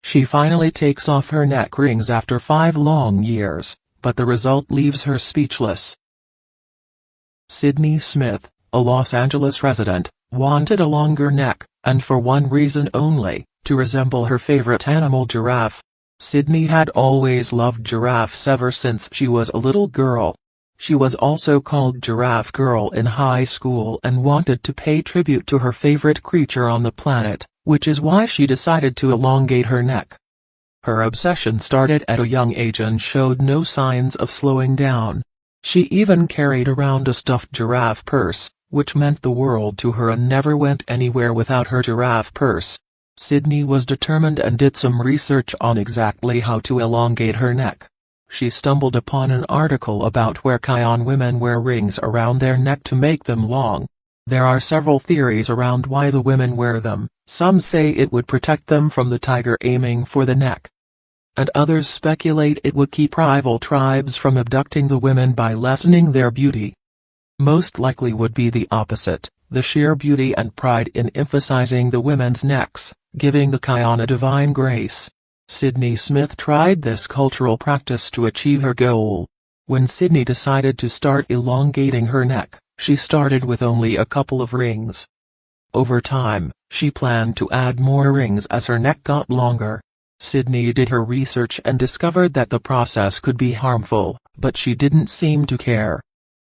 She finally takes off her neck rings after 5 long years, but the result leaves her speechless. Sydney Smith, a Los Angeles resident, wanted a longer neck, and for one reason only: to resemble her favorite animal, giraffe. Sydney had always loved giraffes ever since she was a little girl. She was also called Giraffe Girl in high school and wanted to pay tribute to her favorite creature on the planet, which is why she decided to elongate her neck. Her obsession started at a young age and showed no signs of slowing down. She even carried around a stuffed giraffe purse, which meant the world to her, and never went anywhere without her giraffe purse. Sydney was determined and did some research on exactly how to elongate her neck. She stumbled upon an article about where Kayan women wear rings around their neck to make them long. There are several theories around why the women wear them. Some say it would protect them from the tiger aiming for the neck, and others speculate it would keep rival tribes from abducting the women by lessening their beauty. Most likely would be the opposite: the sheer beauty and pride in emphasizing the women's necks, giving the Kayan a divine grace. Sydney Smith tried this cultural practice to achieve her goal. When Sydney decided to start elongating her neck, she started with only a couple of rings. Over time, she planned to add more rings as her neck got longer. Sydney did her research and discovered that the process could be harmful, but she didn't seem to care.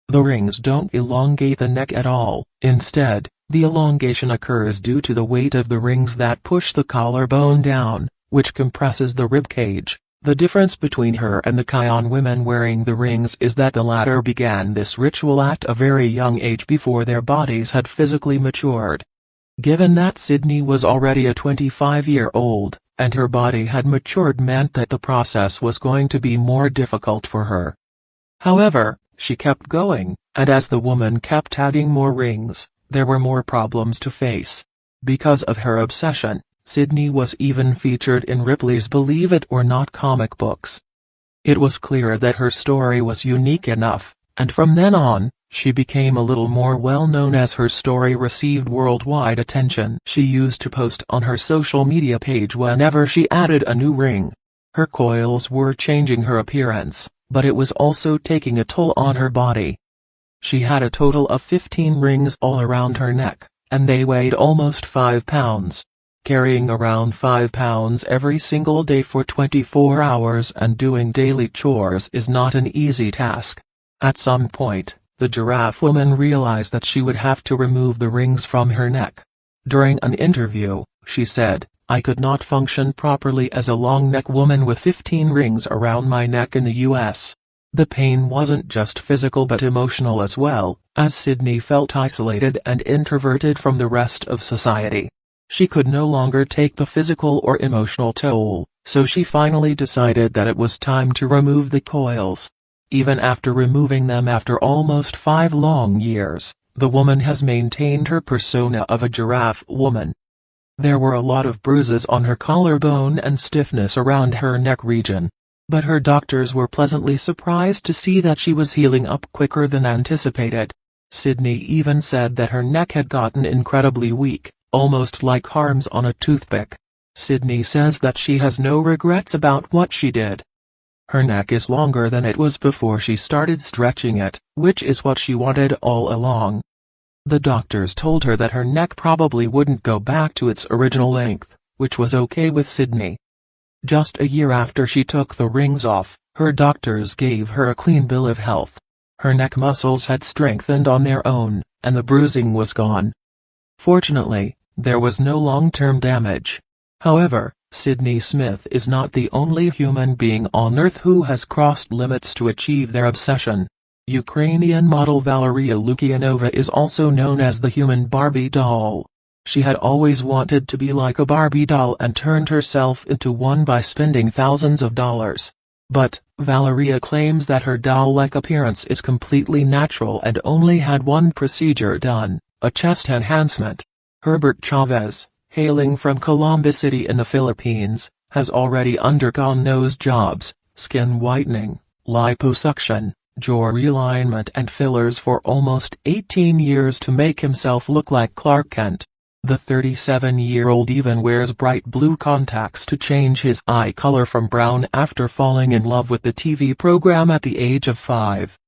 The rings don't elongate the neck at all. Instead, the elongation occurs due to the weight of the rings that push the collarbone down, which compresses the rib cage. The difference between her and the Kayan women wearing the rings is that the latter began this ritual at a very young age, before their bodies had physically matured. Given that Sydney was already a 25-year-old, and her body had matured, meant that the process was going to be more difficult for her. However, she kept going, and as the woman kept adding more rings, there were more problems to face. Because of her obsession, Sydney was even featured in Ripley's Believe It or Not comic books. It was clear that her story was unique enough, and from then on, she became a little more well-known as her story received worldwide attention. She used to post on her social media page whenever she added a new ring. Her coils were changing her appearance, but it was also taking a toll on her body. She had a total of 15 rings all around her neck, and they weighed almost 5 pounds. Carrying around 5 pounds every single day for 24 hours and doing daily chores is not an easy task. At some point, the giraffe woman realized that she would have to remove the rings from her neck. During an interview, she said, "I could not function properly as a long-neck woman with 15 rings around my neck in the US. The pain wasn't just physical but emotional as well, as Sydney felt isolated and introverted from the rest of society. She could no longer take the physical or emotional toll, so she finally decided that it was time to remove the coils. Even after removing them after almost 5 long years, the woman has maintained her persona of a giraffe woman. There were a lot of bruises on her collarbone and stiffness around her neck region, but her doctors were pleasantly surprised to see that she was healing up quicker than anticipated. Sydney even said that her neck had gotten incredibly weak, almost like harms on a toothpick. Sydney says that she has no regrets about what she did. Her neck is longer than it was before she started stretching it, which is what she wanted all along. The doctors told her that her neck probably wouldn't go back to its original length, which was okay with Sydney. Just a year after she took the rings off, her doctors gave her a clean bill of health. Her neck muscles had strengthened on their own, and the bruising was gone. Fortunately, there was no long-term damage. However, Sydney Smith is not the only human being on Earth who has crossed limits to achieve their obsession. Ukrainian model Valeria Lukyanova is also known as the human Barbie doll. She had always wanted to be like a Barbie doll and turned herself into one by spending thousands of dollars. But, Valeria claims that her doll-like appearance is completely natural and only had one procedure done, a chest enhancement. Herbert Chavez, hailing from Columbus City in the Philippines, has already undergone nose jobs, skin whitening, liposuction, jaw realignment and fillers for almost 18 years to make himself look like Clark Kent. The 37-year-old even wears bright blue contacts to change his eye color from brown after falling in love with the TV program at the age of 5.